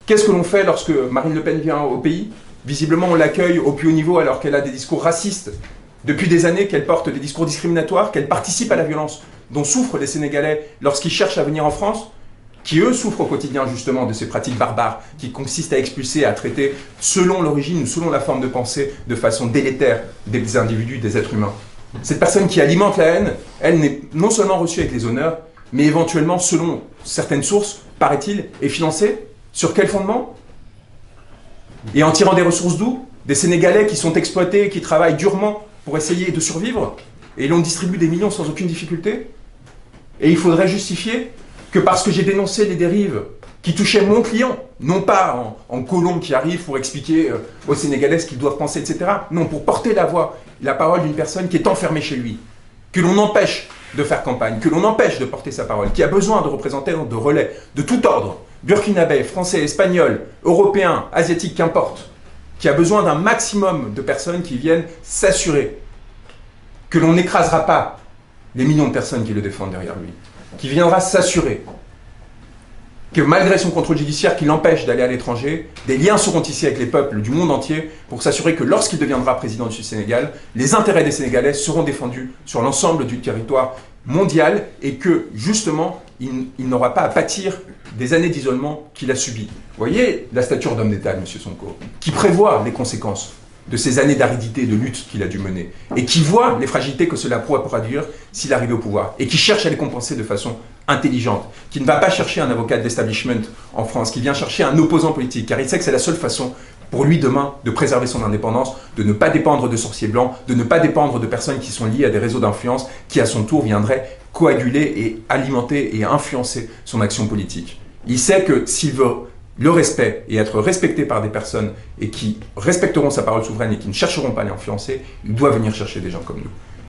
Qu'est-ce que l'on fait lorsque Marine Le Pen vient au pays? Visiblement, on l'accueille au plus haut niveau alors qu'elle a des discours racistes. Depuis des années qu'elle porte des discours discriminatoires, qu'elle participe à la violence dont souffrent les Sénégalais lorsqu'ils cherchent à venir en France, qui eux souffrent au quotidien justement de ces pratiques barbares qui consistent à expulser, à traiter selon l'origine ou selon la forme de pensée de façon délétère des individus, des êtres humains. Cette personne qui alimente la haine, elle n'est non seulement reçue avec les honneurs, mais éventuellement, selon certaines sources, paraît-il, est financée. Sur quel fondement? Et en tirant des ressources d'où? Des Sénégalais qui sont exploités, qui travaillent durement pour essayer de survivre, et l'on distribue des millions sans aucune difficulté. Et il faudrait justifier que parce que j'ai dénoncé les dérives qui touchaient mon client, non pas en colon qui arrive pour expliquer aux Sénégalais ce qu'ils doivent penser, etc. Non, pour porter la voix, la parole d'une personne qui est enfermée chez lui, que l'on empêche de faire campagne, que l'on empêche de porter sa parole, qui a besoin de représentants de relais, de tout ordre, burkinabé, français, espagnol, européen, asiatique, qu'importe, qui a besoin d'un maximum de personnes qui viennent s'assurer que l'on n'écrasera pas les millions de personnes qui le défendent derrière lui, qui viendra s'assurer que malgré son contrôle judiciaire qui l'empêche d'aller à l'étranger, des liens seront tissés avec les peuples du monde entier pour s'assurer que lorsqu'il deviendra président du Sénégal, les intérêts des Sénégalais seront défendus sur l'ensemble du territoire mondial et que, justement, il n'aura pas à pâtir des années d'isolement qu'il a subies. Vous voyez la stature d'homme d'État, M. Sonko, qui prévoit les conséquences de ces années d'aridité et de lutte qu'il a dû mener, et qui voit les fragilités que cela pourrait produire s'il arrivait au pouvoir, et qui cherche à les compenser de façon intelligente, qui ne va pas chercher un avocat de l'establishment en France, qui vient chercher un opposant politique, car il sait que c'est la seule façon pour lui demain de préserver son indépendance, de ne pas dépendre de sorciers blancs, de ne pas dépendre de personnes qui sont liées à des réseaux d'influence qui à son tour viendraient coaguler et alimenter et influencer son action politique. Il sait que s'il veut le respect et être respecté par des personnes et qui respecteront sa parole souveraine et qui ne chercheront pas à l'influencer, il doit venir chercher des gens comme nous.